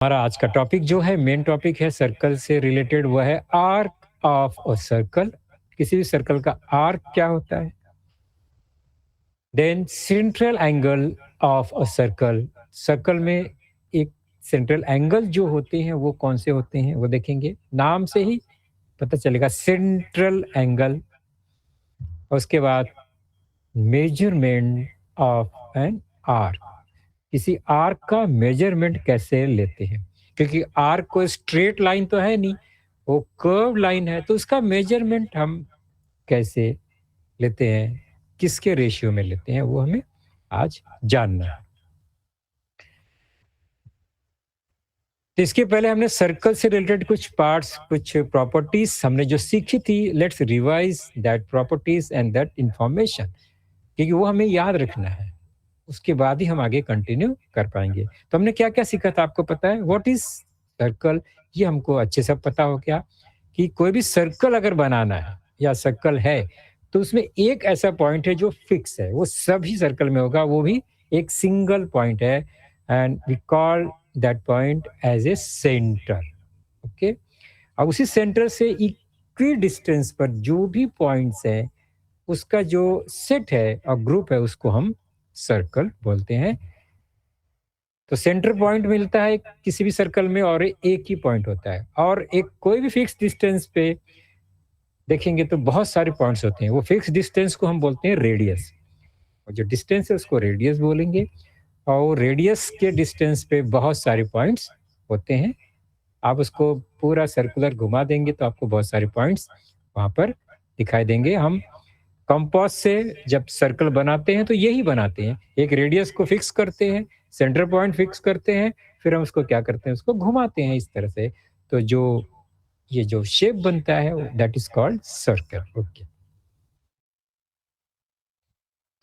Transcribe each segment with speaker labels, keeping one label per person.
Speaker 1: हमारा आज का टॉपिक जो है मेन टॉपिक है सर्कल से रिलेटेड, वह है आर्क ऑफ अ सर्कल। किसी भी सर्कल का आर्क क्या होता है। Then central angle of a circle. Circle में एक सेंट्रल एंगल जो होते हैं वो कौन से होते हैं वो देखेंगे, नाम से ही पता चलेगा सेंट्रल एंगल। उसके बाद मेजरमेंट ऑफ एन आर्क, किसी आर्क का मेजरमेंट कैसे लेते हैं, क्योंकि आर्क को स्ट्रेट लाइन तो है नहीं, वो कर्व लाइन है, तो उसका मेजरमेंट हम कैसे लेते हैं, किसके रेशियो में लेते हैं, वो हमें आज जानना है। तो इसके पहले हमने सर्कल से रिलेटेड कुछ पार्ट्स, कुछ प्रॉपर्टीज हमने जो सीखी थी, let's revise that properties and that information, क्योंकि वो हमें याद रखना है, उसके बाद ही हम आगे कंटिन्यू कर पाएंगे। तो हमने क्या क्या सीखा था आपको पता है, व्हाट इज सर्कल, ये हमको अच्छे से पता हो गया कि कोई भी सर्कल अगर बनाना है या सर्कल है तो उसमें एक ऐसा पॉइंट है जो फिक्स है, वो सभी सर्कल में होगा, वो भी एक सिंगल पॉइंट है, and we call that point as a centre. Okay, अब उसी सेंटर से इक्वी डिस्टेंस पर जो भी पॉइंट्स है उसका जो सेट है और ग्रुप है उसको हम सर्कल बोलते हैं। तो सेंटर पॉइंट मिलता है किसी भी सर्कल में और एक ही पॉइंट होता है, और एक कोई भी फिक्स डिस्टेंस पे देखेंगे तो बहुत सारे पॉइंट्स होते हैं, वो फिक्स डिस्टेंस को हम बोलते हैं रेडियस, और जो डिस्टेंस है उसको रेडियस बोलेंगे, और रेडियस के डिस्टेंस पे बहुत सारे पॉइंट्स होते हैं। आप उसको पूरा सर्कुलर घुमा देंगे तो आपको बहुत सारे पॉइंट्स वहाँ पर दिखाई देंगे। हम कंपास से जब सर्कल बनाते हैं तो यही बनाते हैं, एक रेडियस को फिक्स करते हैं, सेंटर पॉइंट फिक्स करते हैं, फिर हम उसको क्या करते हैं, उसको घुमाते हैं इस तरह से, तो जो ये जो शेप बनता है that is called circle. Okay,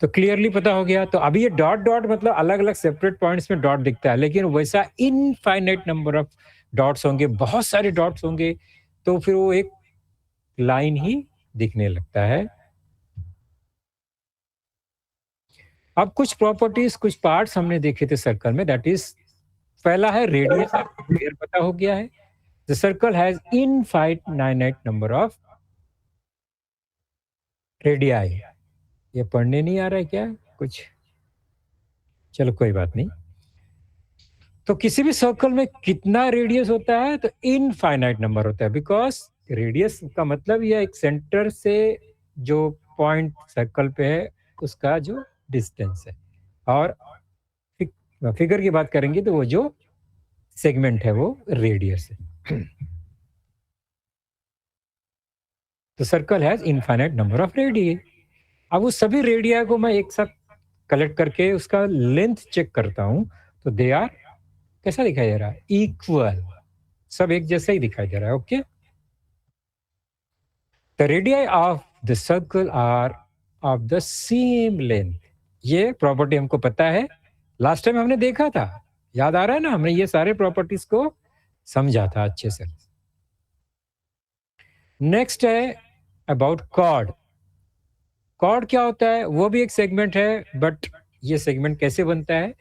Speaker 1: तो क्लियरली पता हो गया। तो अभी ये डॉट डॉट मतलब अलग अलग सेपरेट पॉइंट्स में डॉट दिखता है, लेकिन वैसा इनफाइनाइट नंबर ऑफ डॉट्स होंगे, बहुत सारे डॉट्स होंगे, तो फिर वो एक लाइन ही दिखने लगता है। अब कुछ प्रॉपर्टीज, कुछ पार्ट्स हमने देखे थे सर्कल में, दैट इज पहला है रेडियस, आपको क्लियर पता हो गया है। The circle has infinite number of radii. ये पढ़ने नहीं आ रहा है क्या कुछ, चलो कोई बात नहीं। तो किसी भी सर्कल में कितना रेडियस होता है, तो इनफाइनाइट नंबर होता है, बिकॉज रेडियस का मतलब यह एक सेंटर से जो पॉइंट सर्कल पे है उसका जो डिस्टेंस है, और फिगर की बात करेंगे तो वो जो सेगमेंट है वो रेडियस है। तो circle has infinite number of radii. अब उस सभी रेडिया को मैं एक साथ कलेक्ट करके उसका लेंथ चेक करता हूं, तो दे आर कैसा दिखाई दे रहा है, इक्वल, सब एक जैसा ही दिखाई दे रहा है। Okay, the radii of the circle are of the same length. ये प्रॉपर्टी हमको पता है, लास्ट टाइम हमने देखा था, याद आ रहा है ना, हमने ये सारे प्रॉपर्टीज को समझा था अच्छे से। नेक्स्ट है अबाउट कॉर्ड। कॉर्ड क्या होता है, वो भी एक सेगमेंट है, बट ये सेगमेंट कैसे बनता है,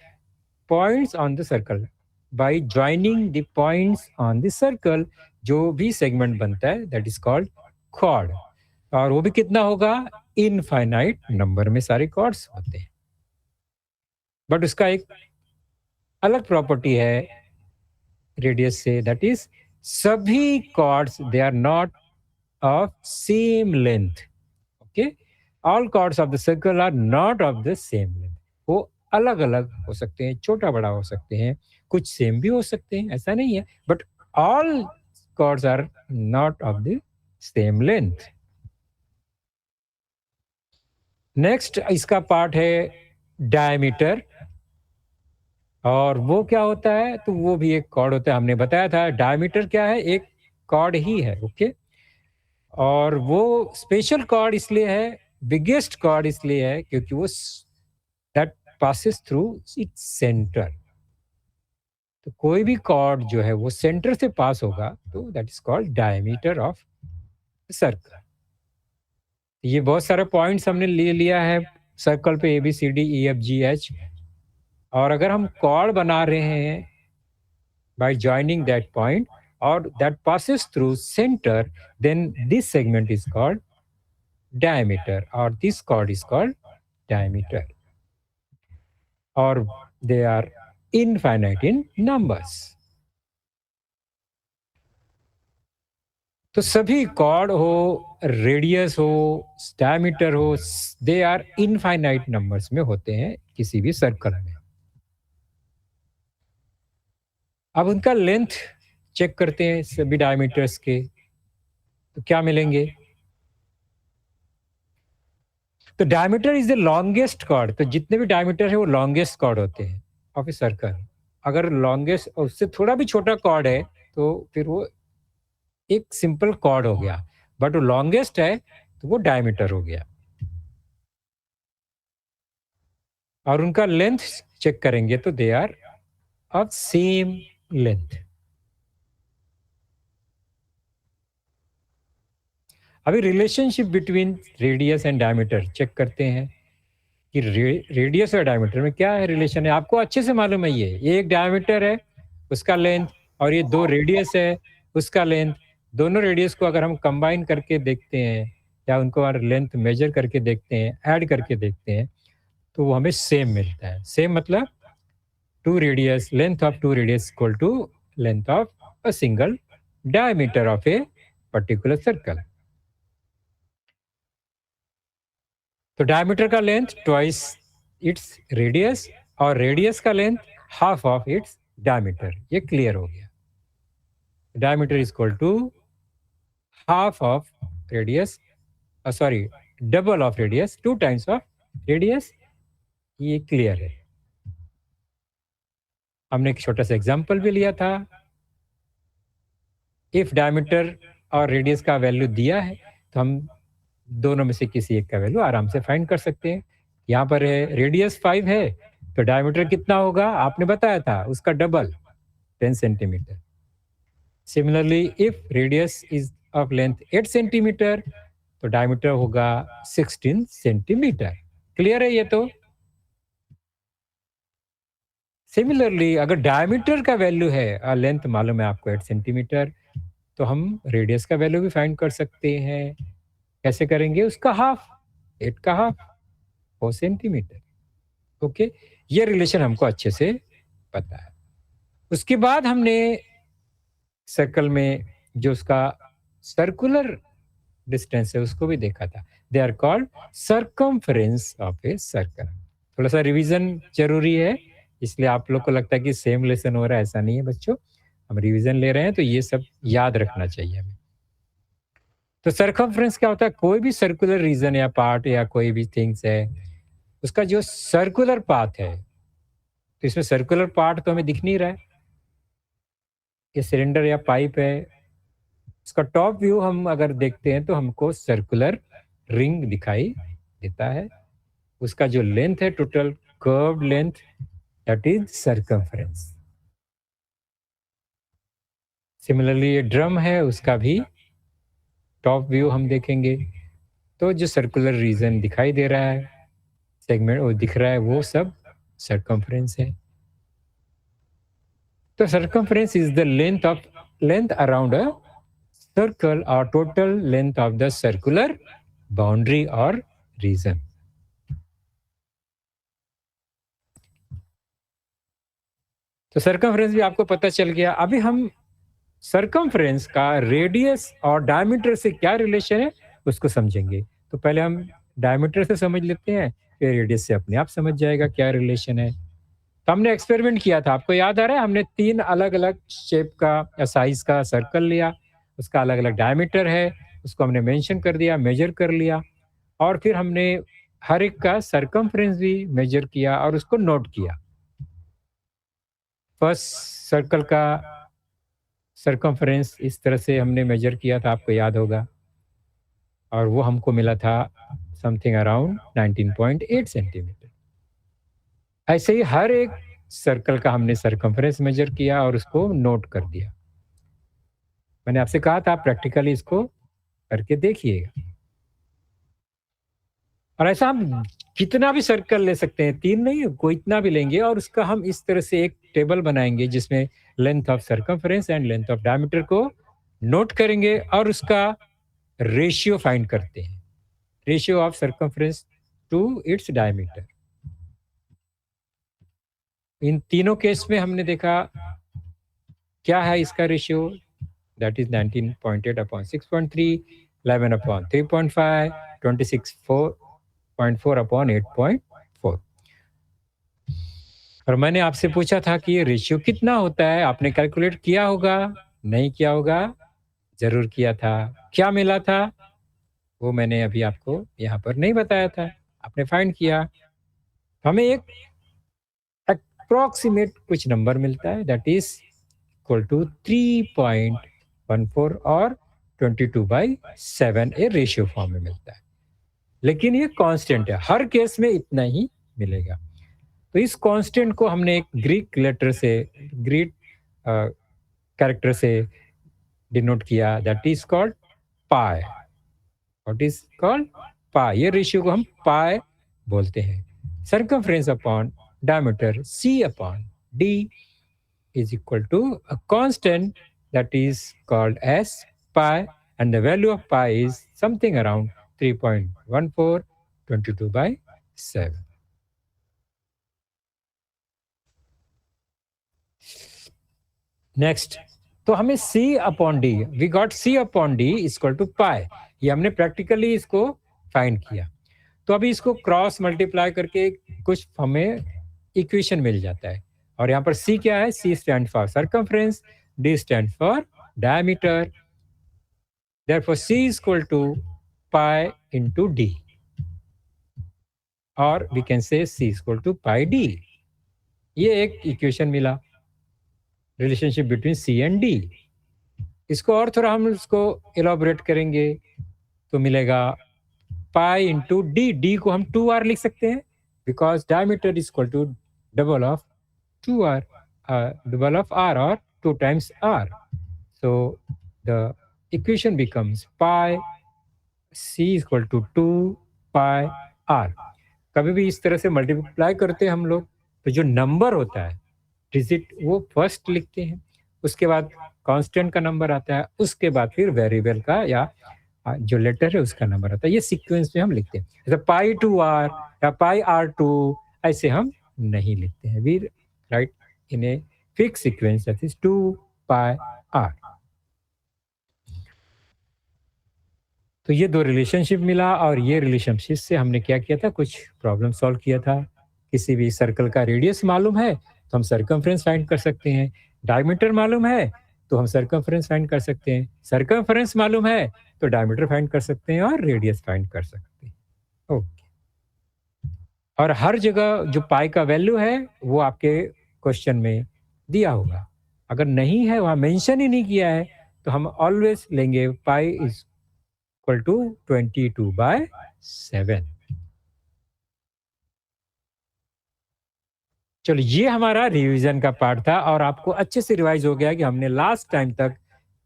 Speaker 1: points on the circle, by joining the points on the circle, जो भी सेगमेंट बनता है दैट इज कॉल्ड कॉर्ड। और वो भी कितना होगा, इनफाइनाइट नंबर में सारे कॉर्ड्स होते हैं, बट उसका एक अलग प्रॉपर्टी है रेडियस से, दैट इज सभी chords they are not of same length. Okay, all chords of the circle are not of the same length, वो अलग अलग हो सकते हैं, छोटा बड़ा हो सकते हैं, कुछ सेम भी हो सकते हैं, ऐसा नहीं है, but all chords are not of the same length. Next इसका पार्ट है डायमीटर, और वो क्या होता है, तो वो भी एक कॉर्ड होता है, हमने बताया था डायमीटर क्या है, एक कॉर्ड ही है। ओके, और वो स्पेशल कॉर्ड इसलिए है, बिगेस्ट कॉर्ड इसलिए है क्योंकि वो that passes through its centre. तो कोई भी कॉर्ड जो है वो सेंटर से पास होगा तो that is called diameter of circle. ये बहुत सारे पॉइंट्स हमने ले लिया है सर्कल पे, ABCD EFGH, और अगर हम कॉर्ड बना रहे हैं by joining that point or that passes through center, then this segment is called diameter, or this chord is called diameter, or they are infinite in numbers. तो सभी cord हो, radius हो, डायमीटर हो, they are infinite numbers में होते हैं किसी भी सर्कल में. अब उनका लेंथ चेक करते हैं सभी डायमीटर्स के, तो क्या मिलेंगे? तो diameter is the longest chord. तो जितने भी डायमीटर है वो लॉन्गेस्ट कॉर्ड होते हैं ऑफ ए सर्कल. अगर लॉन्गेस्ट उससे थोड़ा भी छोटा कॉर्ड है तो फिर वो एक सिंपल कॉर्ड हो गया, बट वो लॉन्गेस्ट है तो वो डायमीटर हो गया. और उनका लेंथ चेक करेंगे तो they are of same length. अभी relationship between radius and diameter check करते हैं कि रेडियस और डायमीटर में क्या है रिलेशन है. आपको अच्छे से मालूम है, ये एक डायमीटर है उसका लेंथ, और ये दो रेडियस है उसका लेंथ. दोनों रेडियस को अगर हम कंबाइन करके देखते हैं या उनको लेंथ मेजर करके देखते हैं, ऐड करके देखते हैं, तो वो हमें सेम मिलता है. सेम मतलब two radius, length of two radius equal to length of a single diameter of a particular circle. तो डायमीटर का लेंथ ट्वाइस इट्स रेडियस, और रेडियस का length half of its diameter. ये क्लियर हो गया. Diameter is equal to half of radius, sorry double of radius, 2 times of radius. ये clear है. हमने एक छोटा सा एग्जांपल भी लिया था. इफ डायमीटर और रेडियस का वैल्यू दिया है तो हम दोनों में से किसी एक का वैल्यू आराम से फाइंड कर सकते हैं. यहाँ पर है रेडियस 5 है तो डायमीटर कितना होगा आपने बताया था, उसका double 10 centimetre. Similarly if radius is of length 8 centimetre तो डायमीटर होगा 16 सेंटीमीटर. क्लियर है ये तो. सिमिलरली अगर डायमीटर का वैल्यू है और लेंथ मालूम है आपको 8 सेंटीमीटर, तो हम रेडियस का वैल्यू भी फाइंड कर सकते हैं. कैसे करेंगे? उसका हाफ, 8 का हाफ 4 सेंटीमीटर. ओके, ये रिलेशन हमको अच्छे से पता है. उसके बाद हमने सर्कल में जो उसका सर्कुलर डिस्टेंस है उसको भी देखा था. They are called circumference of a circle. थोड़ा सा रिवीजन जरूरी है, इसलिए आप लोग को लगता है कि सेम लेसन हो रहा है. ऐसा नहीं है बच्चों, हम रिवीजन ले रहे हैं तो ये सब याद रखना चाहिए हमें. तो सर्कमफ्रेंस क्या होता है? कोई भी सर्कुलर रीजन या पार्ट या कोई भी थिंग्स है, उसका जो सर्कुलर पाथ है, तो इसमें सर्कुलर पार्ट तो हमें दिख नहीं रहा है. ये सिलेंडर या पाइप है, इसका टॉप व्यू हम अगर देखते हैं तो हमको सर्कुलर रिंग दिखाई देता है. उसका जो लेंथ है total curved length, that is circumference. Similarly ये ड्रम है, उसका भी टॉप व्यू हम देखेंगे तो जो सर्कुलर रीजन दिखाई दे रहा है, सेगमेंट वो दिख रहा है, वो सब सर्कमफ्रेंस है. तो circumference is the length around a circle और total length of the circular boundary और रीजन. तो सर्कमफ्रेंस भी आपको पता चल गया. अभी हम सर्कमफ्रेंस का रेडियस और डायमीटर से क्या रिलेशन है उसको समझेंगे. तो पहले हम डायमीटर से समझ लेते हैं, फिर रेडियस से अपने आप समझ जाएगा क्या रिलेशन है. तो हमने एक्सपेरिमेंट किया था, आपको याद आ रहा है? हमने 3 अलग अलग शेप का या साइज का सर्कल लिया, उसका अलग अलग डायमीटर है, उसको हमने मेंशन कर दिया, मेजर कर लिया, और फिर हमने हर एक का सर्कमफ्रेंस भी मेजर किया और उसको नोट किया. फर्स्ट सर्कल का सर्कमफ्रेंस इस तरह से हमने मेजर किया था, आपको याद होगा, और वो हमको मिला था समथिंग अराउंड 19.8 सेंटीमीटर. ऐसे ही हर एक सर्कल का हमने सर्कमफ्रेंस मेजर किया और उसको नोट कर दिया. मैंने आपसे कहा था आप प्रैक्टिकली इसको करके देखिएगा. और ऐसा हम कितना भी सर्कल ले सकते हैं, 3 नहीं, कोई इतना भी लेंगे और उसका हम इस तरह से एक टेबल बनाएँगे जिसमें length of circumference and length of diameter को नोट करेंगे और उसका रेशियो फाइंड करते हैं। Ratio of circumference to its diameter. इन तीनों केस में हमने देखा क्या है इसका ratio, that is 19.8 upon 6.3, 11 upon 3.5, 26.4 upon 8.4। और मैंने आपसे पूछा था कि ये रेशियो कितना होता है, आपने कैलकुलेट किया होगा, नहीं किया होगा, जरूर किया था। क्या मिला था वो मैंने अभी आपको यहाँ पर नहीं बताया था, आपने फाइंड किया। हमें एक अप्रोक्सीमेट कुछ नंबर मिलता है, दैट इज इक्वल टू 3.14 और 22/7 ए रेशियो फॉर्म में मिलता है। लेकिन ये कांस्टेंट है, हर केस में इतना ही मिलेगा। तो इस कांस्टेंट को हमने एक ग्रीक लेटर से, ग्रीक कैरेक्टर से डिनोट किया, that is called pi. What is called pi. ये रेशियो को हम पाई बोलते हैं। Circumference upon diameter C upon D is equal to a constant that is called as pi, and the value of pi is something around 3.14, 22/7. Next, तो हमें c upon D, we got c upon D equal to pi. ये हमने practically इसको find किया। तो अभी इसको cross multiply करके कुछ हमें इक्वेशन मिल जाता है। और यहाँ पर c क्या है, c stand for circumference, d stand for diameter, therefore c is equal to pi into d, or we can say c is equal to pi d। ये एक इक्वेशन मिला, relationship between c and d। इसको और थोड़ा हम इसको elaborate करेंगे तो मिलेगा पाई इंटू डी। डी को हम 2r लिख सकते हैं, because diameter is equal to double of 2r, double of r और 2 times r। So the equation becomes pi c is equal to 2 pi r। कभी भी इस तरह से मल्टीप्लाई करते हैं हम लोग, तो जो नंबर होता है डिजिट वो फर्स्ट लिखते हैं, उसके बाद कांस्टेंट का नंबर आता है, उसके बाद फिर वेरिएबल का या जो लेटर है उसका नंबर आता है। ये सीक्वेंस में हम लिखते हैं, जैसे पाई टू आर या पाई आर टू, ऐसे हम नहीं लिखते हैं। We write in a fix sequence that is 2 pi r. तो ये दो रिलेशनशिप मिला, और ये रिलेशनशिप से हमने क्या किया था, कुछ प्रॉब्लम सॉल्व किया था। किसी भी सर्कल का रेडियस मालूम है तो हम सर्कमफ्रेंस फाइंड कर सकते हैं, डायमीटर मालूम है तो हम सर्कमफ्रेंस फाइंड कर सकते हैं, सर्कमफ्रेंस मालूम है तो डायमीटर फाइंड कर सकते हैं और रेडियस फाइंड कर सकते हैं। ओके। और हर जगह जो पाई का वैल्यू है वो आपके क्वेश्चन में दिया होगा। अगर नहीं है, वहां मेंशन ही नहीं किया है, तो हम ऑलवेज लेंगे पाई इज इक्वल टू 22/7। चलो, ये हमारा रिवीजन का पार्ट था और आपको अच्छे से रिवाइज हो गया कि हमने लास्ट टाइम तक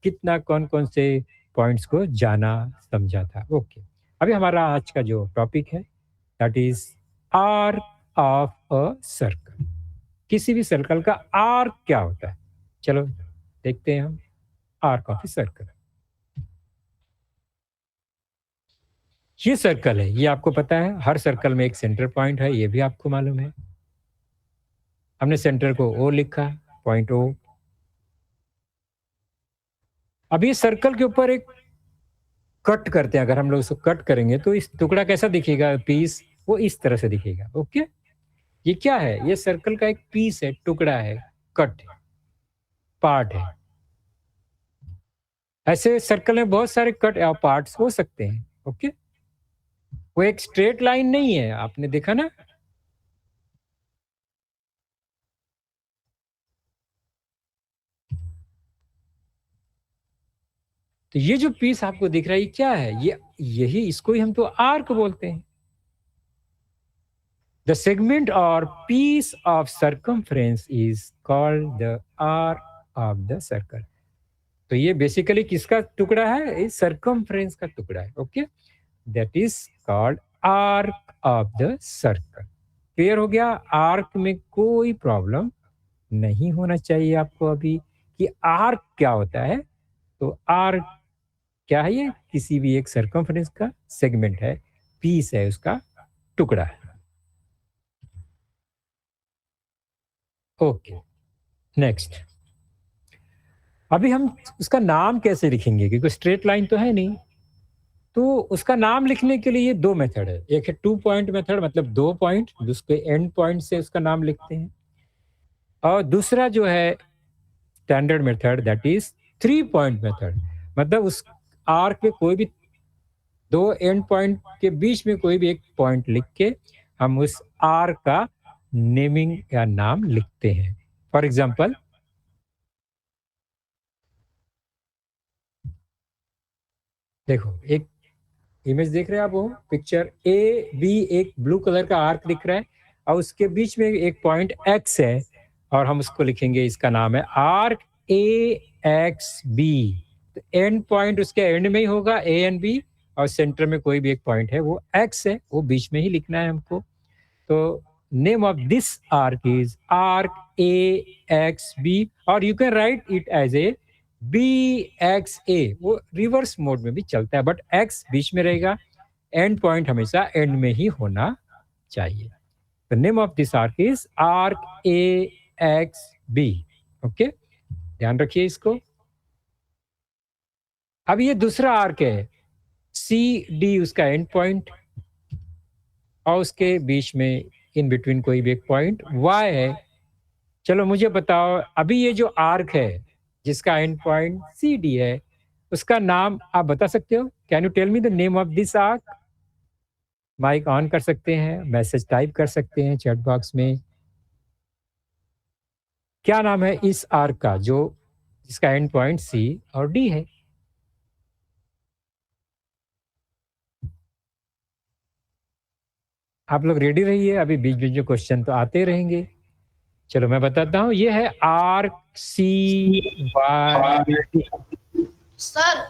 Speaker 1: कितना कौन कौन से पॉइंट्स को जाना समझा था। ओके, अभी हमारा आज का जो टॉपिक है that is arc of a circle. किसी भी सर्कल का आर्क क्या होता है, चलो देखते हैं हम। आर्क ऑफ ए सर्कल, ये सर्कल है, ये आपको पता है, हर सर्कल में एक सेंटर पॉइंट है, ये भी आपको मालूम है। हमने सेंटर को ओ लिखा, पॉइंट ओ। अभी सर्कल के ऊपर एक कट करते हैं, अगर हम लोग इसको कट करेंगे तो इस टुकड़ा कैसा दिखेगा, पीस, वो इस तरह से दिखेगा। ओके, ये क्या है, ये सर्कल का एक पीस है, टुकड़ा है, कट है, पार्ट है। ऐसे सर्कल में बहुत सारे कट या पार्ट्स हो सकते हैं। ओके, वो एक स्ट्रेट लाइन नहीं है, आपने देखा ना। तो ये जो पीस आपको दिख रहा है, ये क्या है, ये यही, इसको ही हम तो आर्क बोलते हैं। The segment or piece of circumference is called the arc of the circle. तो ये बेसिकली किसका टुकड़ा है, इस सर्कमफ्रेंस का टुकड़ा है। Okay, that is called arc of the circle. Clear हो गया? आर्क में कोई प्रॉब्लम नहीं होना चाहिए आपको अभी कि आर्क क्या होता है। तो आर्क क्या है? ये किसी भी एक सर्कमफ्रेंस का सेगमेंट है, पीस है, उसका टुकड़ा है। Okay, next. अभी हम उसका नाम कैसे लिखेंगे, क्योंकि स्ट्रेट लाइन तो है नहीं। तो उसका नाम लिखने के लिए दो मेथड है। एक है 2 पॉइंट मेथड, मतलब 2 पॉइंट, उसके एंड पॉइंट से उसका नाम लिखते हैं। और दूसरा जो है standard method, that is 3 point method, मतलब उस आर्क के कोई भी दो एंड पॉइंट के बीच में कोई भी एक पॉइंट लिख के हम उस आर्क का नेमिंग या नाम लिखते हैं। फॉर एग्जाम्पल, देखो एक इमेज देख रहे हैं आप, वो पिक्चर ए बी, एक ब्लू कलर का आर्क दिख रहा है और उसके बीच में एक पॉइंट एक्स है और हम उसको लिखेंगे, इसका नाम है आर्क ए एक्स बी। तो एंड पॉइंट उसके एंड में ही होगा, ए एंड बी, और सेंटर में कोई भी एक पॉइंट है वो एक्स है, वो बीच में ही लिखना है हमको। तो name of this arc is arc A X B, और you can write it as A B X A. वो रिवर्स मोड में भी चलता है, बट एक्स बीच में रहेगा, एंड पॉइंट हमेशा एंड में ही होना चाहिए। The name of this arc is arc A X B. Okay, ध्यान रखिए इसको। अब ये दूसरा आर्क है, सी डी उसका एंड पॉइंट, और उसके बीच में इन बिटवीन कोई भी एक पॉइंट वाई है। चलो मुझे बताओ, अभी ये जो आर्क है जिसका एंड पॉइंट सी डी है, उसका नाम आप बता सकते हो? Can you tell me the name of this arc? Mic on कर सकते हैं, मैसेज टाइप कर सकते हैं चैट बॉक्स में। क्या नाम है इस आर्क का जो जिसका एंड पॉइंट सी और डी है? आप लोग रेडी रहिए, अभी बीच बीच में क्वेश्चन तो आते रहेंगे। चलो मैं बताता हूँ, ये है arc C Y.
Speaker 2: Sir,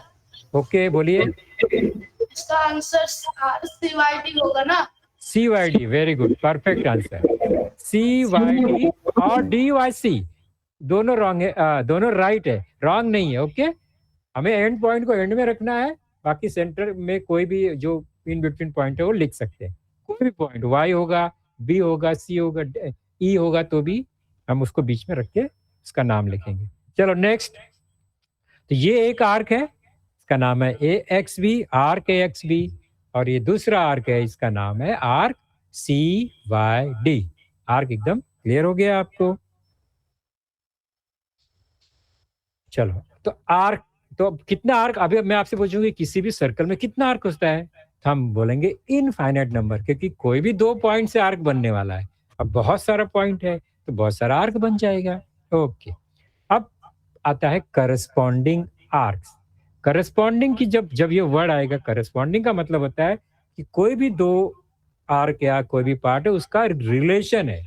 Speaker 1: okay बोलिए।
Speaker 2: इसका आंसर CYD होगा ना?
Speaker 1: C Y D, very good, perfect answer. C Y D और डी वाई सी दोनों रॉन्ग है, दोनों राइट है, रॉन्ग नहीं है। ओके, हमें एंड पॉइंट को एंड में रखना है, बाकी सेंटर में कोई भी जो इन बिटवीन पॉइंट है वो लिख सकते हैं। कोई भी पॉइंट, वाई होगा, बी होगा, सी होगा, ई होगा, तो भी हम उसको बीच में रख के उसका नाम लिखेंगे। चलो नेक्स्ट। तो ये एक आर्क है, इसका नाम है A X B, arc A X B, और ये दूसरा आर्क है, इसका नाम है arc C Y D. Arc एकदम क्लियर हो गया आपको? चलो, तो आर्क, तो अब कितना आर्क, अभी अब मैं आपसे पूछूंगी किसी भी सर्कल में कितना आर्क होता है, तो हम बोलेंगे इनफाइनाइट नंबर, क्योंकि कोई भी 2 पॉइंट से आर्क बनने वाला है। अब बहुत सारा पॉइंट है तो बहुत सारा आर्क बन जाएगा। ओके, अब आता है करस्पॉन्डिंग आर्क्स। करस्पॉन्डिंग की जब जब ये वर्ड आएगा, करस्पॉन्डिंग का मतलब होता है कि कोई भी 2 आर्क या कोई भी पार्ट है उसका रिलेशन है,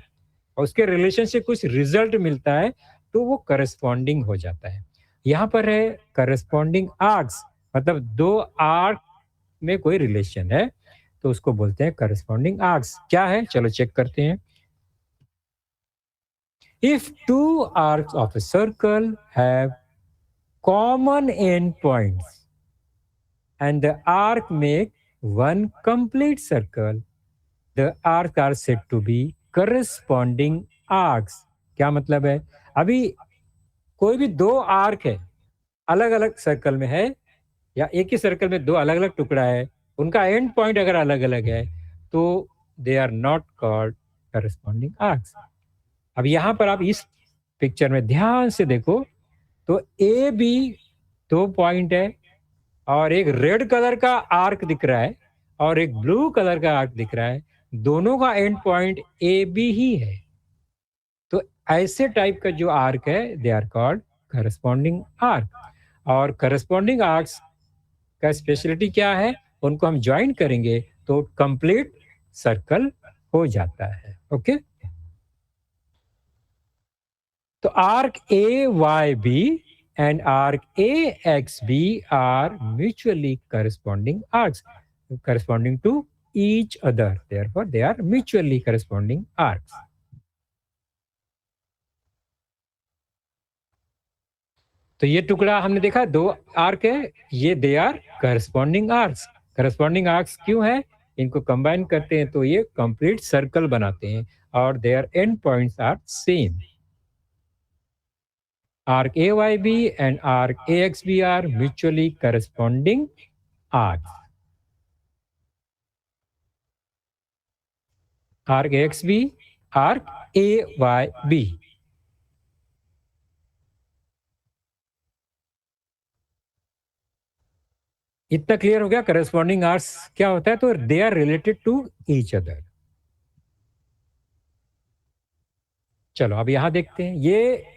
Speaker 1: और उसके रिलेशन से कुछ रिजल्ट मिलता है, तो वो करस्पॉन्डिंग हो जाता है। यहाँ पर है करस्पॉन्डिंग आर्क्स, मतलब 2 आर्क में कोई रिलेशन है, तो उसको बोलते हैं करस्पॉन्डिंग आर्क्स। क्या है, चलो चेक करते हैं। If 2 arcs of a circle have common endpoints and the arc make one complete circle, the arcs are said to be corresponding arcs। क्या मतलब है? अभी कोई भी 2 आर्क है, अलग अलग सर्कल में है, या एक ही सर्कल में 2 अलग अलग टुकड़ा है, उनका एंड पॉइंट अगर अलग अलग है, तो they are not called corresponding arcs. अब यहां पर आप इस पिक्चर में ध्यान से देखो, तो ए बी 2 पॉइंट है, और एक रेड कलर का आर्क दिख रहा है और एक ब्लू कलर का आर्क दिख रहा है, दोनों का एंड पॉइंट ए बी ही है। तो ऐसे टाइप का जो आर्क है, they are called corresponding arc. और करस्पॉन्डिंग आर्क्स का स्पेशलिटी क्या है, उनको हम ज्वाइन करेंगे तो कंप्लीट सर्कल हो जाता है। ओके, तो arc A Y B and arc AXB are mutually corresponding arcs corresponding to each other, therefore they are mutually corresponding arcs. तो ये टुकड़ा हमने देखा 2 आर्क है, ये they are corresponding arcs. Corresponding arcs क्यों है? इनको कंबाइन करते हैं तो ये कंप्लीट सर्कल बनाते हैं और their end points are same. Arc AYB and arc AXB are mutually corresponding arcs. Arc AXB, arc AYB. इतना क्लियर हो गया करस्पॉन्डिंग आर्क्स क्या होता है? तो they are related to each other. चलो अब यहां देखते हैं, ये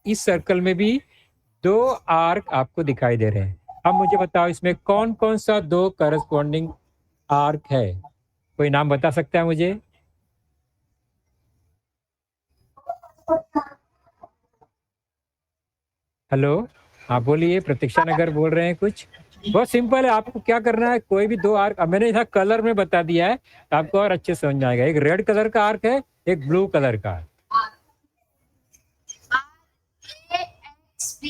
Speaker 1: इस सर्कल में भी 2 आर्क आपको दिखाई दे रहे हैं। अब मुझे बताओ इसमें कौन कौन सा 2 करस्पॉन्डिंग आर्क है? कोई नाम बता सकता है मुझे? हेलो, हाँ बोलिए, प्रतीक्षा नगर बोल रहे हैं कुछ? बहुत सिंपल है, आपको क्या करना है, कोई भी 2 आर्क, अब मैंने यहाँ कलर में बता दिया है तो आपको और अच्छे समझ में आएगा। एक रेड कलर का आर्क है, एक ब्लू कलर का।
Speaker 2: AXB,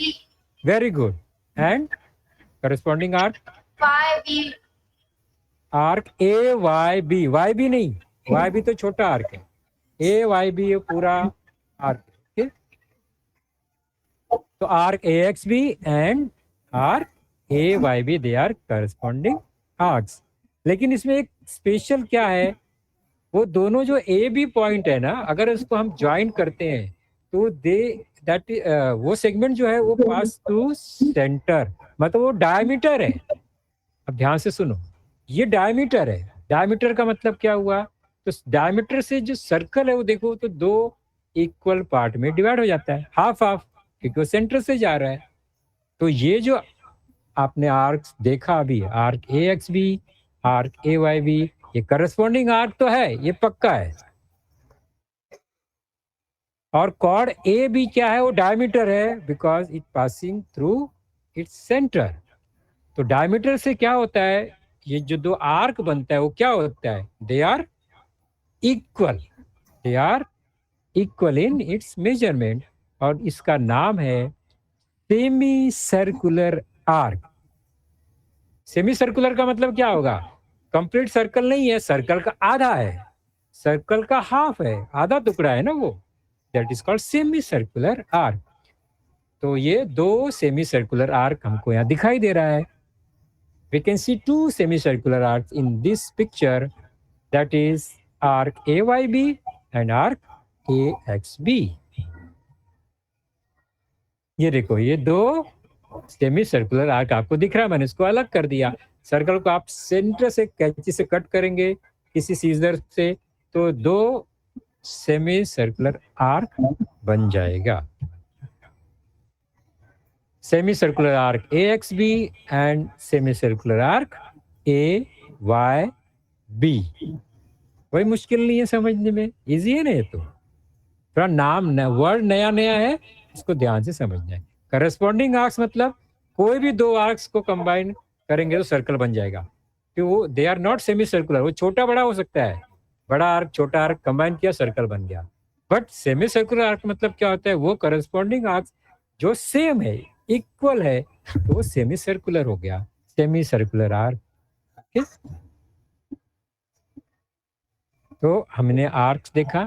Speaker 1: very good. And corresponding arc?
Speaker 2: YB,
Speaker 1: arc AYB, YB नहीं, YB तो छोटा आर्क है, AYB ये पूरा आर्क है। तो arc AXB and arc AYB they are corresponding arcs. लेकिन इसमें एक स्पेशल क्या है, वो दोनों जो AB पॉइंट है ना, अगर उसको हम ज्वाइन करते हैं तो दैट वो सेगमेंट जो है वो पास टू सेंटर, मतलब वो डायमीटर है। अब ध्यान से सुनो, ये डायमीटर है। डायमीटर का मतलब क्या हुआ? तो डायमीटर से जो सर्कल है वो देखो तो 2 इक्वल पार्ट में डिवाइड हो जाता है, हाफ हाफ, क्योंकि वो सेंटर से जा रहा है। तो ये जो आपने आर्क देखा अभी, आर्क AXB, आर्क AYB, ये करस्पॉन्डिंग आर्क तो है, ये पक्का है। और कॉर्ड AB क्या है? वो डायमीटर है, because it passing through its centre. तो डायमीटर से क्या होता है, ये जो 2 आर्क बनता है वो क्या होता है? They are equal, they are equal in its measurement, और इसका नाम है semi circular arc. Semicircular का मतलब क्या होगा? कंप्लीट सर्कल नहीं है, सर्कल का आधा है, सर्कल का हाफ है, आधा टुकड़ा है ना वो, that is called semi circular arc. तो ये 2 सेमी सर्कुलर आर्क हमको यहाँ दिखाई दे रहा है। We can see 2 semicircular arcs in this picture, that is arc AYB and arc AXB. ये देखो, ये 2 सेमी सर्कुलर आर्क आपको दिख रहा है, मैंने इसको अलग कर दिया। सर्कल को आप सेंटर से कैंची से कट करेंगे किसी सीजर से तो 2 सेमी सर्कुलर आर्क बन जाएगा। semicircular arc AXB and semicircular arc AYB। कोई मुश्किल नहीं है समझने में, इजी है ना ये तो। थोड़ा नाम वर्ड नया नया है, इसको ध्यान से समझना है। करस्पॉन्डिंग आर्क्स मतलब कोई भी 2 आर्क्स को कंबाइन करेंगे तो सर्कल बन जाएगा, क्यों? वो they are not semicircular, वो छोटा बड़ा हो सकता है, बड़ा आर्क छोटा आर्क कंबाइन किया सर्कल बन गया। बट सेमी सर्कुलर आर्क मतलब क्या होता है? वो करस्पॉन्डिंग आर्क्स जो सेम है, इक्वल है, तो वो सेमी सर्कुलर हो गया, सेमी सर्कुलर आर्क। तो हमने आर्क्स देखा।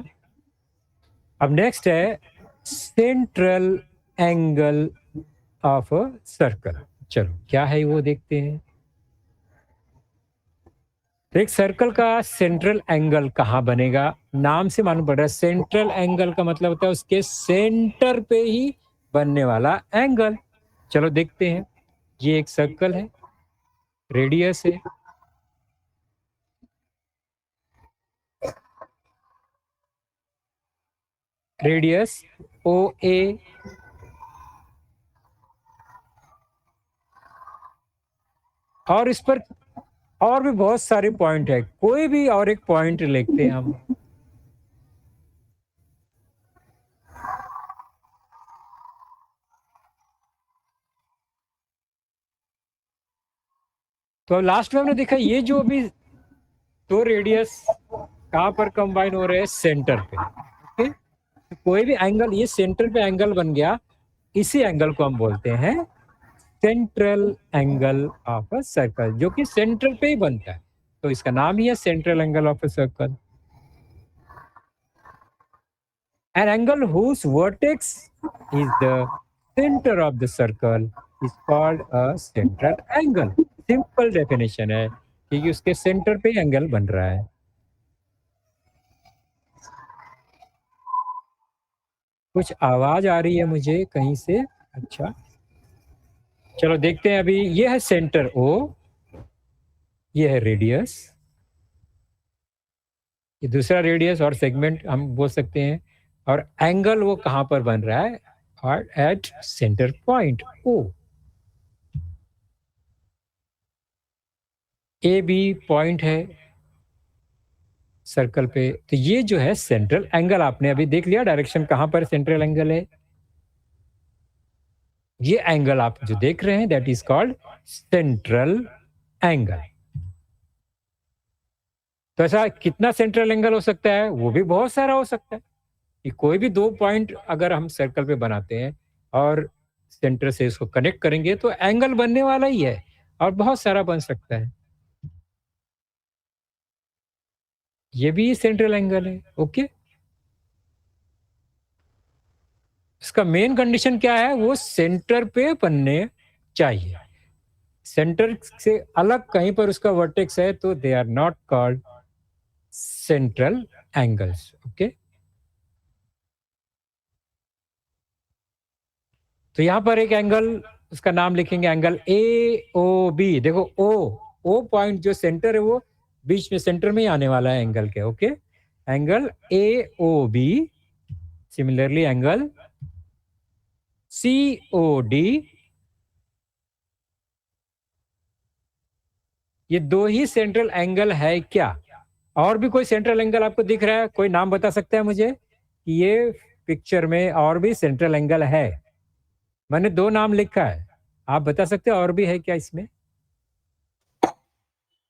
Speaker 1: अब नेक्स्ट है central angle of a circle. चलो क्या है वो देखते हैं। तो एक सर्कल का सेंट्रल एंगल कहाँ बनेगा? नाम से मालूम पड़ रहा है, सेंट्रल एंगल का मतलब होता है उसके सेंटर पे ही बनने वाला एंगल। चलो देखते हैं, ये एक सर्कल है, रेडियस है, रेडियस OA, और इस पर और भी बहुत सारे पॉइंट है, कोई भी और एक पॉइंट लेते हैं हम। तो लास्ट में हमने देखा ये जो अभी तो रेडियस कहाँ पर कंबाइन हो रहे हैं? सेंटर पे। ओके, तो कोई भी एंगल, ये सेंटर पे एंगल बन गया, इसी एंगल को हम बोलते हैं central angle of a circle, जो कि सेंटर पे ही बनता है, तो इसका नाम ही है central angle of a circle. An angle whose vertex is the center of the circle is called a central angle. Simple definition है, क्योंकि उसके सेंटर पे एंगल बन रहा है। कुछ आवाज आ रही है मुझे कहीं से। अच्छा, चलो देखते हैं। अभी ये है सेंटर O, ये है रेडियस, ये दूसरा रेडियस और सेगमेंट हम बोल सकते हैं, और एंगल वो कहाँ पर बन रहा है? और at centre point O। A B point है सर्कल पे, तो ये जो है सेंट्रल एंगल। आपने अभी देख लिया डायरेक्शन कहाँ पर सेंट्रल एंगल है। ये एंगल आप जो देख रहे हैं that is called central angle. तो ऐसा कितना सेंट्रल एंगल हो सकता है? वो भी बहुत सारा हो सकता है कि कोई भी दो पॉइंट अगर हम सर्कल पे बनाते हैं और सेंटर से इसको कनेक्ट करेंगे तो एंगल बनने वाला ही है, और बहुत सारा बन सकता है। ये भी सेंट्रल एंगल है। ओके, इसका मेन कंडीशन क्या है? वो सेंटर पे बनने चाहिए। सेंटर से अलग कहीं पर उसका वर्टेक्स है तो they are not called central angles. Okay, तो यहां पर एक एंगल, उसका नाम लिखेंगे एंगल ए ओ बी। देखो ओ पॉइंट जो सेंटर है वो बीच में सेंटर में ही आने वाला है एंगल के। Okay, angle A O B. Similarly angle C O D. ये दो ही सेंट्रल एंगल है क्या? और भी कोई सेंट्रल एंगल आपको दिख रहा है? कोई नाम बता सकता है मुझे कि ये पिक्चर में और भी सेंट्रल एंगल है? मैंने दो नाम लिखा है, आप बता सकते हैं और भी है क्या इसमें?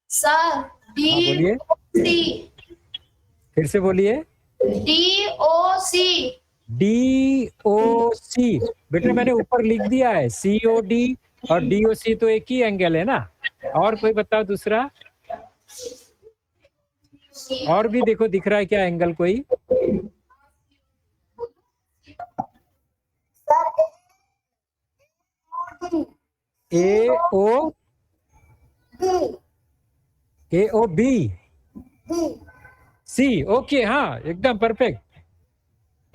Speaker 2: सर डी
Speaker 1: हाँ बोलिए,
Speaker 2: सी,
Speaker 1: फिर से बोलिए।
Speaker 2: डी ओ सी।
Speaker 1: डी ओ सी। बेटा मैंने ऊपर लिख दिया है सी ओ डी और डी ओ सी, तो एक ही एंगल है ना। और कोई बताओ दूसरा, और भी देखो दिख रहा है क्या एंगल कोई? ए ओ बी सी। ओके, हाँ एकदम परफेक्ट।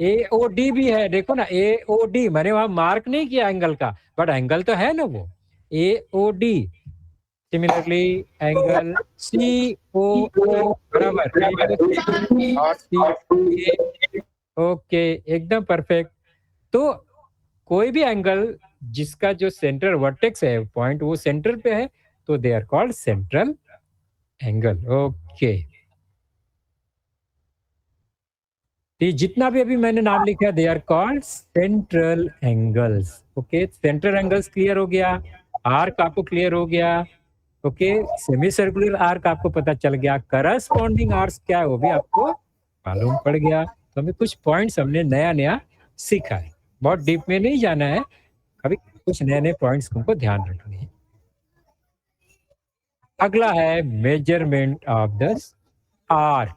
Speaker 1: ए ओ डी भी है, देखो ना, ए ओ डी। मैंने वहां मार्क नहीं किया एंगल का, बट एंगल तो है ना वो, A O D. Similarly angle C O बराबर और सी। ओके, एकदम परफेक्ट। तो कोई भी एंगल जिसका जो सेंटर वर्टेक्स है पॉइंट वो सेंटर पे है तो they are called central angle. Okay, तो जितना भी अभी मैंने नाम लिखा they are called central angles. Okay, central angles clear हो गया, आर्क आपको क्लियर हो गया। ओके, सेमी सर्कुलर आर्क आपको पता चल गया, करस्पॉन्डिंग आर्क क्या है वो भी आपको मालूम पड़ गया। तो हमें कुछ पॉइंट्स हमने नया नया सीखा है, बहुत डीप में नहीं जाना है, अभी कुछ नए नए पॉइंट्स को ध्यान रखने हैं। अगला है measurement of the arc.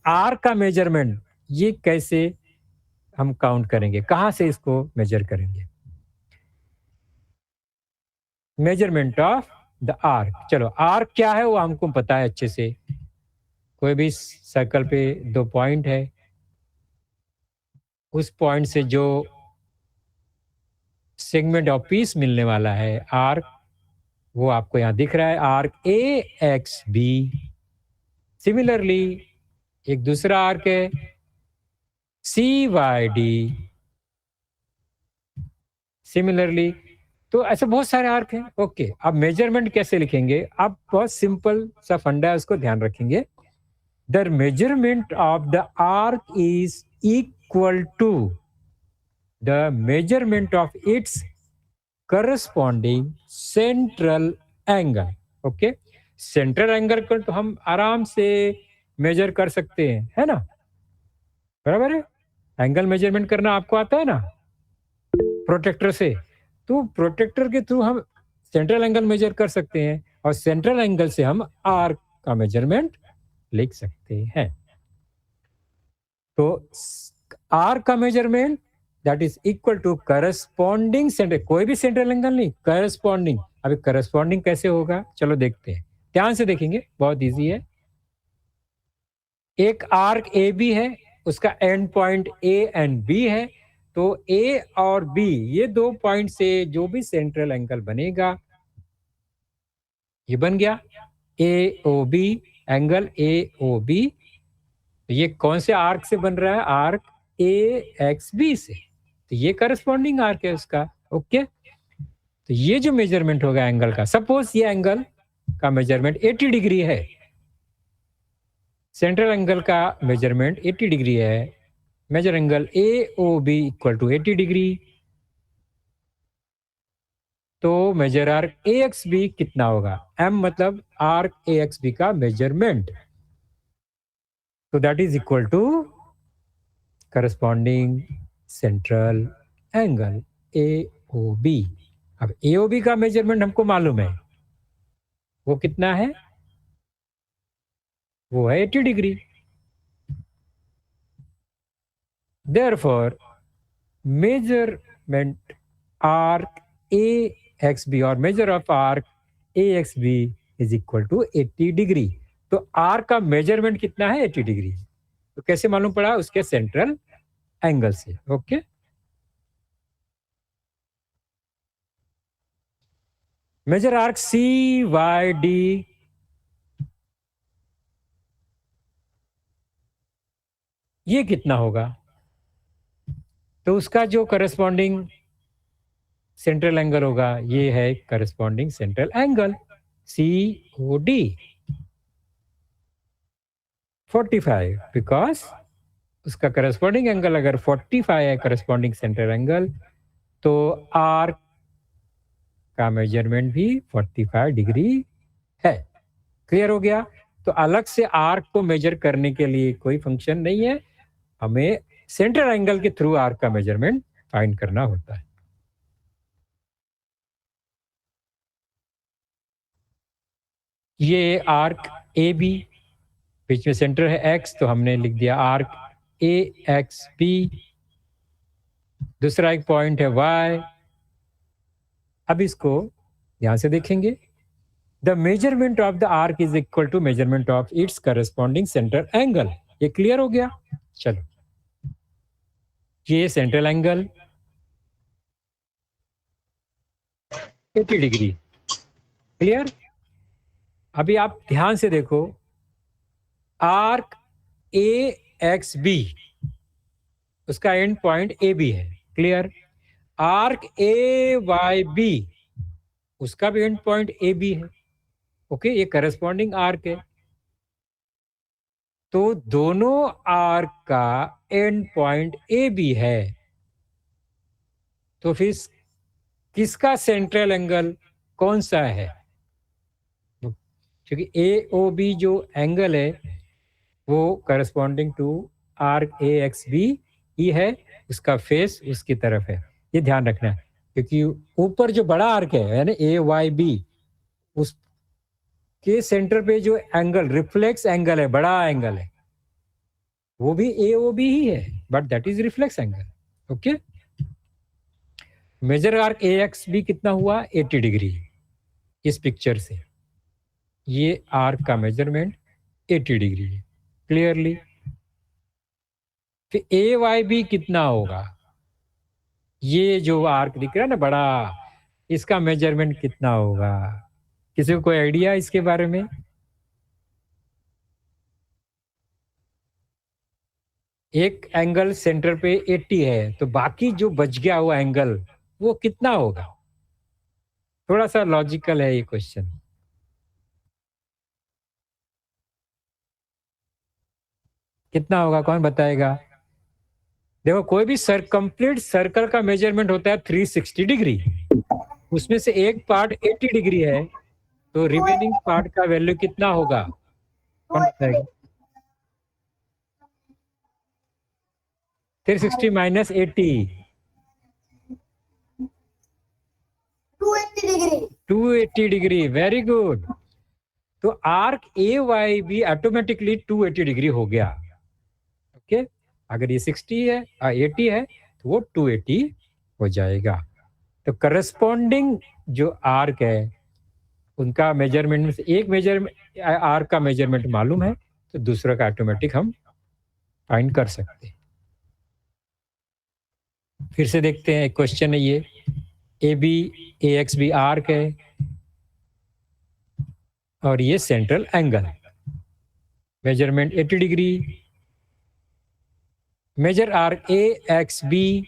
Speaker 1: Arc का मेजरमेंट ये कैसे हम काउंट करेंगे, कहां से इसको मेजर करेंगे? Measurement of the arc. चलो, आर्क क्या है वो हमको पता है अच्छे से। कोई भी सर्कल पे दो पॉइंट है, उस पॉइंट से जो सेगमेंट ऑफ पीस मिलने वाला है आर्क, वो आपको यहां दिख रहा है, arc A X B. Similarly एक दूसरा आर्क है सी वाई डी। सिमिलरली, तो ऐसे बहुत सारे आर्क हैं। ओके, अब मेजरमेंट कैसे लिखेंगे? आप बहुत सिंपल सा फंडा है, उसको ध्यान रखेंगे। The measurement of the arc is equal to the measurement of its corresponding central angle. Okay, central angle को तो हम आराम से मेजर कर सकते हैं, है ना? बराबर है? एंगल मेजरमेंट करना आपको आता है ना प्रोटेक्टर से, तो प्रोटेक्टर के थ्रू हम सेंट्रल एंगल मेजर कर सकते हैं और सेंट्रल एंगल से हम आर्क का मेजरमेंट लिख सकते हैं। तो आर्क का measurement that is equal to corresponding centre, कोई भी सेंट्रल एंगल नहीं, करस्पॉन्डिंग। अभी करस्पॉन्डिंग कैसे होगा, चलो देखते हैं, ध्यान से देखेंगे, बहुत इजी है। एक आर्क ए बी है, उसका end point A and B है, तो ए और बी ये दो पॉइंट से जो भी सेंट्रल एंगल बनेगा, ये बन गया A O B, angle A O B. ये कौन से आर्क से बन रहा है, आर्क ए एक्स बी से, तो ये करस्पॉन्डिंग आर्क है उसका। ओके, तो ये जो मेजरमेंट होगा एंगल का, सपोज ये एंगल का मेजरमेंट 80 डिग्री है, सेंट्रल एंगल का मेजरमेंट 80 डिग्री है, major angle A O B equal to 80 degree, तो major arc A X B कितना होगा, एम मतलब आर्क ए एक्स बी का मेजरमेंट, तो that is equal to corresponding central angle A O B. अब A O B का measurement हमको मालूम है, वो कितना है, वो है 80 degree. Therefore, measurement arc AXB or measure of arc AXB is equal to 80 degree. तो आर्क का मेजरमेंट कितना है, 80 डिग्री। तो कैसे मालूम पड़ा, उसके सेंट्रल एंगल से। Okay, major arc C Y D, ये कितना होगा, तो उसका जो करस्पॉन्डिंग सेंट्रल एंगल होगा, ये है corresponding central angle C O D 45, because उसका करस्पॉन्डिंग एंगल अगर 45 है, करस्पॉन्डिंग सेंट्रल एंगल, तो आर्क का मेजरमेंट भी 45 डिग्री है। क्लियर हो गया? तो अलग से आर्क को मेजर करने के लिए कोई फंक्शन नहीं है, हमें सेंट्रल एंगल के थ्रू आर्क का मेजरमेंट फाइंड करना होता है। ये आर्क ए बी, बीच में सेंटर है एक्स, तो हमने लिख दिया आर्क ए एक्स बी। दूसरा एक पॉइंट है वाई। अब इसको ध्यान से देखेंगे, the measurement of the arc is equal to measurement of its corresponding central angle. ये क्लियर हो गया? चलो, ये सेंट्रल एंगल 80 डिग्री, क्लियर? अभी आप ध्यान से देखो, आर्क ए एक्स बी, उसका एंड पॉइंट ए बी है, clear? Arc A Y B, उसका भी एंड पॉइंट ए बी है। ओके, ये करस्पॉन्डिंग आर्क है, तो दोनों आर्क का एंड पॉइंट ए बी है, तो फिर किसका सेंट्रल एंगल कौन सा है? क्योंकि ए ओ बी जो एंगल है वो corresponding to arc A X B ही है, उसका फेस उसकी तरफ है, ये ध्यान रखना है। क्योंकि ऊपर जो बड़ा आर्क है यानी ए वाई बी, उसके सेंटर पे जो एंगल रिफ्लेक्स एंगल है, बड़ा एंगल है, वो भी ए ओ बी ही है, but that is reflex angle. Okay, major arc A X B कितना हुआ, 80 डिग्री। इस पिक्चर से ये आर्क का मेजरमेंट 80 डिग्री है, क्लियरली। फिर ए वाई बी कितना होगा, ये जो आर्क दिख रहा है ना बड़ा, इसका मेजरमेंट कितना होगा? किसी को कोई आइडिया इसके बारे में? एक एंगल सेंटर पे 80 है, तो बाकी जो बच गया हुआ एंगल वो कितना होगा? थोड़ा सा लॉजिकल है ये क्वेश्चन। कितना होगा, कौन बताएगा? देखो, कोई भी कंप्लीट सर्कल का मेजरमेंट होता है 360 डिग्री, उसमें से एक पार्ट 80 डिग्री है, तो रिमेनिंग पार्ट का वैल्यू कितना होगा, कौन बताएगा? 360 माइनस 80, 280 डिग्री। Very good. तो आर्क ए वाई भी ऑटोमेटिकली 280 डिग्री हो गया। ओके, अगर ये 60 है 80 है तो वो 280 हो जाएगा। तो करस्पॉन्डिंग जो आर्क है उनका मेजरमेंट में से एक मेजरमेंट आर्क का मेजरमेंट मालूम है तो दूसरा का ऑटोमेटिक हम फाइंड कर सकते हैं। फिर से देखते हैं, एक क्वेश्चन है ये, A B A X B arc है और ये central angle, measurement 80 degree. Major arc A X B,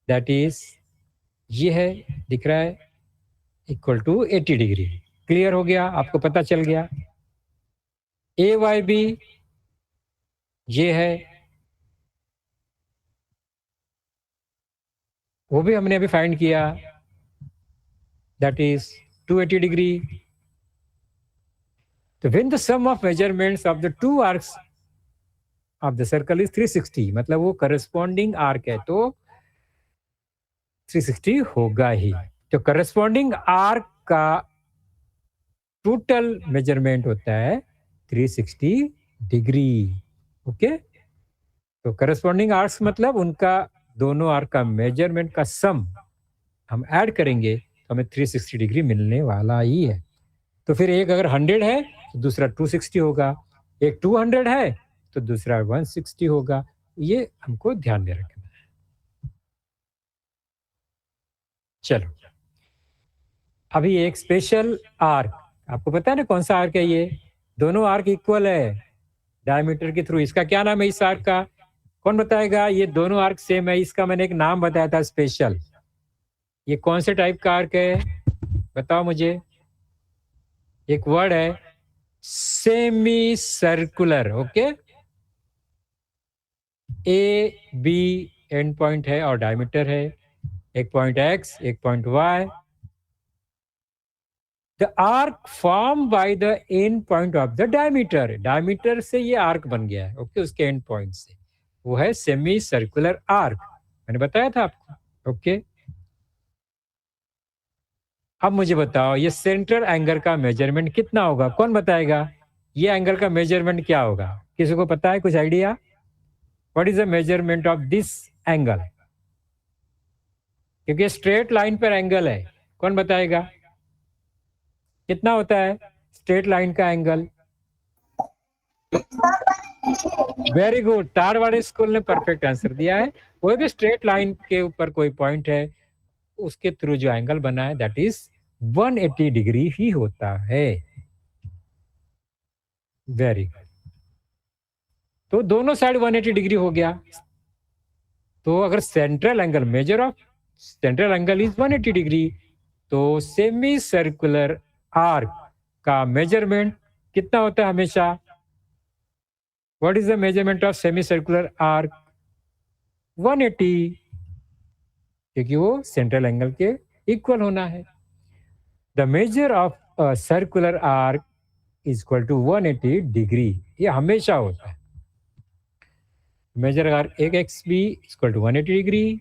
Speaker 1: that is ये है, दिख रहा है, इक्वल टू 80 डिग्री। क्लियर हो गया, आपको पता चल गया। ए वाई बी ये है, वो भी हमने अभी फाइंड किया, दैट इज 280 डिग्री। तो when the sum of measurements of the two arcs of the circle is 360, मतलब वो करस्पॉन्डिंग आर्क है तो 360 होगा ही। तो करस्पॉन्डिंग आर्क का टोटल मेजरमेंट होता है 360 डिग्री। ओके, तो करस्पॉन्डिंग आर्क्स मतलब उनका दोनों आर्क का मेजरमेंट का सम हम ऐड करेंगे तो हमें 360 डिग्री मिलने वाला ही है। तो फिर एक अगर 100 है तो दूसरा 260 होगा, एक 200 है तो दूसरा 160 होगा। ये हमको ध्यान में रखना है। चलो, अभी एक स्पेशल आर्क, आपको पता है ना कौन सा आर्क है ये? दोनों आर्क इक्वल है डायमीटर के थ्रू। इसका क्या नाम है इस आर्क का? कौन बताएगा? ये दोनों आर्क सेम है, इसका मैंने एक नाम बताया था स्पेशल। ये कौन से टाइप का आर्क है बताओ मुझे। एक वर्ड है semi circular. Okay, A B end point है और डायमीटर है, एक पॉइंट एक्स एक point Y. The arc form by the end point of the diameter, diameter से ये आर्क बन गया है। ओके, उसके एंड पॉइंट से, वो है सेमी सर्कुलर आर्क, मैंने बताया था आपको। ओके, अब मुझे बताओ ये सेंट्रल एंगल का मेजरमेंट कितना होगा? कौन बताएगा ये एंगल का मेजरमेंट क्या होगा? किसी को पता है, कुछ idea? What is the measurement of this angle? क्योंकि स्ट्रेट लाइन पर एंगल है, कौन बताएगा कितना होता है स्ट्रेट लाइन का एंगल? वेरी गुड, तारवाड़ी स्कूल ने परफेक्ट आंसर दिया है। कोई भी स्ट्रेट लाइन के ऊपर कोई पॉइंट है उसके थ्रू जो एंगल बना है दैट इज 180 डिग्री ही होता है। वेरी गुड, तो दोनों साइड 180 डिग्री हो गया। तो अगर central angle, major of central angle is 180 degree, तो सेमी सर्कुलर आर्क का मेजरमेंट कितना होता है हमेशा? What is the measurement of semi circular arc? 180, क्योंकि वो सेंट्रल एंगल के इक्वल होना है। The major of a circular arc is equal to 180 degree, ये हमेशा होता है। मेजर आर्क एक X B equal to 180 degree,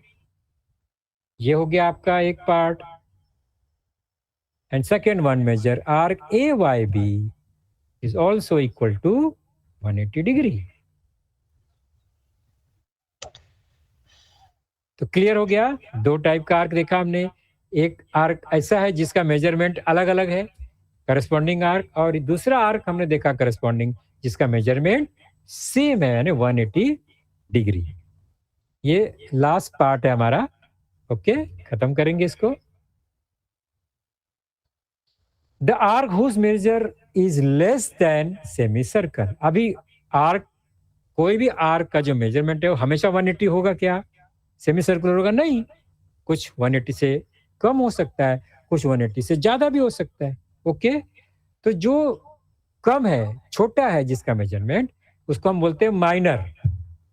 Speaker 1: ये हो गया आपका एक part. And second one, major arc A Y B is also equal to 180 degree. तो क्लियर हो गया, दो टाइप का आर्क देखा हमने। एक आर्क ऐसा है जिसका मेजरमेंट अलग अलग है, करस्पॉन्डिंग आर्क, और दूसरा आर्क हमने देखा करस्पॉन्डिंग जिसका मेजरमेंट सेम है, यानी 180 डिग्री। ये लास्ट पार्ट है हमारा। ओके, खत्म करेंगे इसको। The arc whose major is less than semi circle. अभी आर्क, कोई भी आर्क का जो मेजरमेंट है वो हमेशा 180 होगा क्या? सेमी सर्कुलर होगा? नहीं, कुछ 180 से कम हो सकता है, कुछ 180 से ज्यादा भी हो सकता है। ओके, तो जो कम है, छोटा है जिसका मेजरमेंट, उसको हम बोलते हैं माइनर।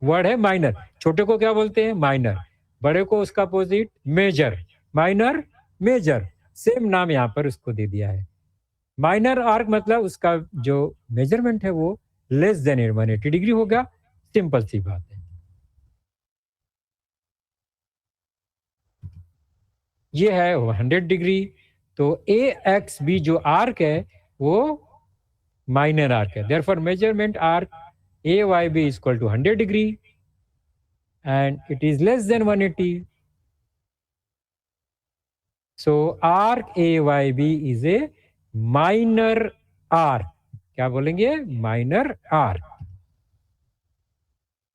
Speaker 1: वर्ड है माइनर। छोटे को क्या बोलते हैं? माइनर। बड़े को उसका opposite major. Minor, major, same नाम यहाँ पर उसको दे दिया है। माइनर आर्क मतलब उसका जो मेजरमेंट है वो लेस देन 180 डिग्री होगा। सिंपल सी बात है। ये है 100 डिग्री, तो ए एक्स बी जो आर्क है वो माइनर आर्क है। Therefore measurement arc A Y B is equal to 100 degree and it is less than 180. So arc AYB is a minor arc. क्या बोलेंगे? Minor arc.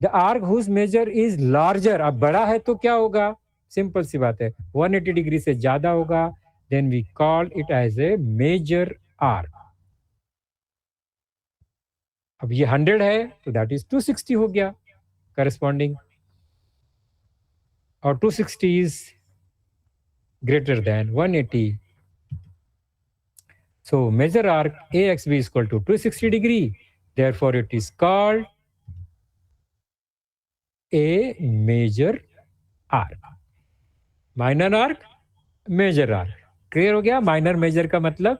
Speaker 1: The arc whose measure is larger. अब बड़ा है तो क्या होगा? Simple सी बात है, 180 डिग्री से ज्यादा होगा, then we call it as a major arc. अब ये 100 है तो that is 260 हो गया corresponding, और 260 is greater than 180. So measure arc AXB is equal to 260 degree. Therefore, it is called a major arc. Minor arc, major arc. Clear हो गया minor major का मतलब?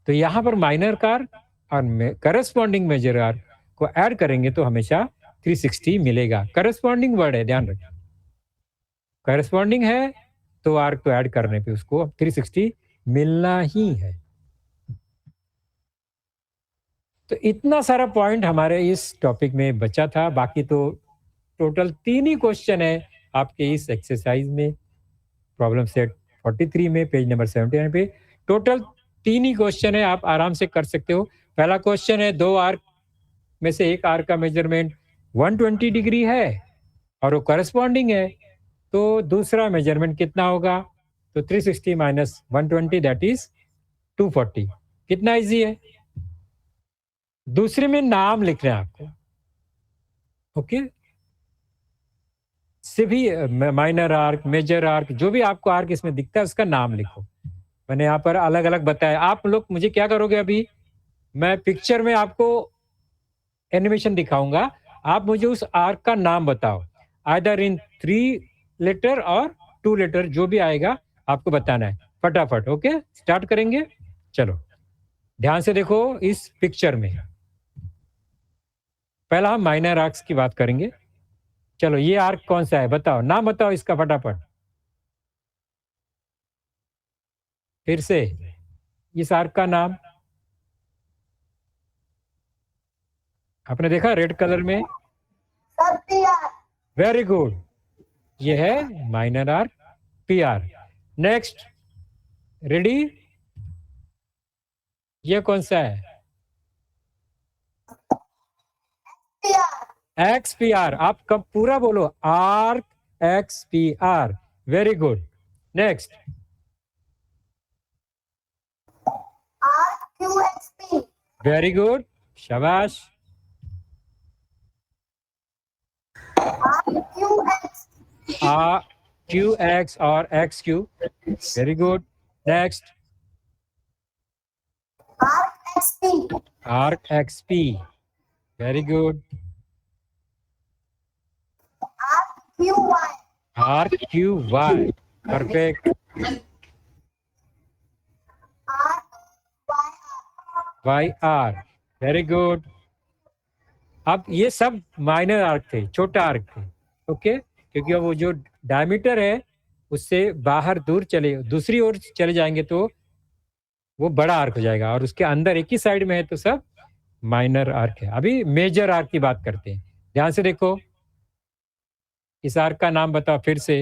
Speaker 1: तो यहां पर माइनर आर्क और करस्पॉन्डिंग मेजर आर्क को ऐड करेंगे तो हमेशा 360 मिलेगा। करस्पॉन्डिंग वर्ड है, ध्यान रखें। करस्पॉन्डिंग है तो आर्क को ऐड करने पे उसको 360 मिलना ही है। तो इतना सारा पॉइंट हमारे इस टॉपिक में बचा था। बाकी तो टोटल 3 ही क्वेश्चन है आपके इस एक्सरसाइज में, प्रॉब्लम सेट 43 में, पेज नंबर 79 पे। टोटल 3 ही क्वेश्चन है, आप आराम से कर सकते हो। पहला क्वेश्चन है, 2 आर्क में से एक आर्क का मेजरमेंट 120 डिग्री है और वो करस्पॉन्डिंग है, तो दूसरा मेजरमेंट कितना होगा? तो 360 माइनस 120 दैट इज 240। कितना इजी है। दूसरे में नाम लिखना है आपको, ओके। सभी माइनर आर्क, मेजर आर्क, जो भी आपको आर्क इसमें दिखता है उसका नाम लिखो। मैंने यहाँ पर अलग अलग बताया। आप लोग मुझे क्या करोगे, अभी मैं पिक्चर में आपको एनिमेशन दिखाऊंगा, आप मुझे उस आर्क का नाम बताओ, आइदर इन 3 लेटर और 2 लेटर, जो भी आएगा आपको बताना है फटाफट। ओके, स्टार्ट करेंगे। चलो ध्यान से देखो इस पिक्चर में। पहला हम माइनर आर्क्स की बात करेंगे। चलो ये आर्क कौन सा है बताओ, नाम बताओ इसका फटाफट। फिर से इस आर्क का नाम आपने देखा रेड कलर में? वेरी गुड, ये है minor arc PR। Next, ready? ये कौन सा है? XPR। आप कब पूरा बोलो, arc XPR। Very good. Next,
Speaker 2: RQXP।
Speaker 1: Very good, शाबाश।
Speaker 2: RQX।
Speaker 1: QX और XQ, very good. Next,
Speaker 2: RXP।
Speaker 1: RXP, very good.
Speaker 2: RQY।
Speaker 1: RQY, perfect. YR, very good. अब ये सब माइनर आर्क थे, छोटा आर्क थे, ओके, क्योंकि अब वो जो डायमीटर है उससे बाहर दूर चले, दूसरी ओर चले जाएंगे तो वो बड़ा आर्क हो जाएगा, और उसके अंदर एक ही साइड में है तो सब माइनर आर्क है। अभी मेजर आर्क की बात करते हैं। ध्यान से देखो, इस आर्क का नाम बताओ फिर से।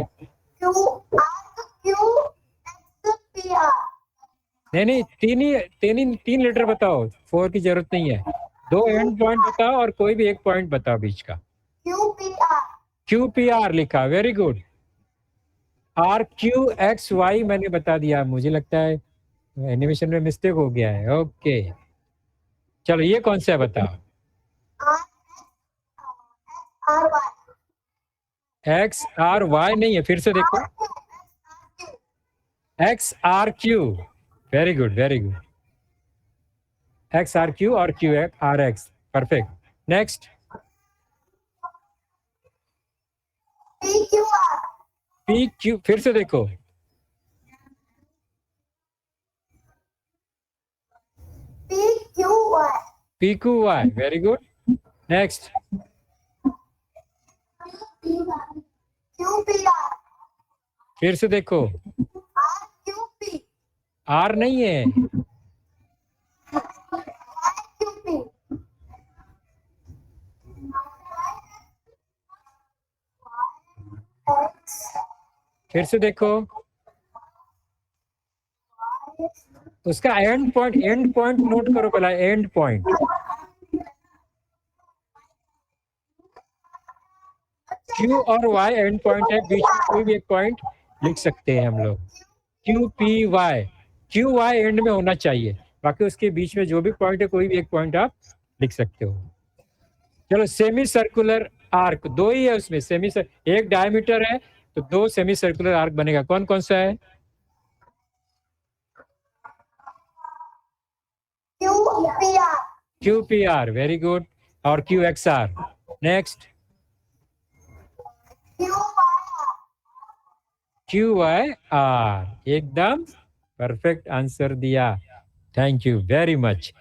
Speaker 1: नहीं, 3 लेटर बताओ, 4 की जरूरत नहीं है। 2 एंड पॉइंट बताओ और कोई भी एक पॉइंट बताओ बीच का। QPR लिखा, वेरी गुड। RQXY मैंने बता दिया, मुझे लगता है एनिमेशन में मिस्टेक हो गया है। ओके, चलो ये कौन सा है बताओ? XRY नहीं है, फिर से देखो। XRQ, very good, very good. XRQ और QRX, परफेक्ट। नेक्स्ट, PQ, फिर से देखो।
Speaker 2: QY.
Speaker 1: PQY, very good. Next,
Speaker 2: QPR.
Speaker 1: फिर से देखो,
Speaker 2: RQP.
Speaker 1: R नहीं है,
Speaker 2: QP. X.
Speaker 1: फिर से देखो, उसका एंड पॉइंट नोट करो पहला, एंड पॉइंट। Q और Y एंड पॉइंट है, बीच में कोई भी एक पॉइंट लिख सकते हैं हम लोग। QPY, QY एंड में होना चाहिए, बाकी उसके बीच में जो भी पॉइंट है कोई भी एक पॉइंट आप लिख सकते हो। चलो, सेमी सर्कुलर आर्क, दो ही है उसमें, एक डायमीटर है तो दो सेमी सर्कुलर आर्क बनेगा। कौन कौन सा है?
Speaker 2: QPR.
Speaker 1: QPR, very good. और QXR। Next,
Speaker 2: QYR.
Speaker 1: QYR, एकदम परफेक्ट आंसर दिया, थैंक यू वेरी मच।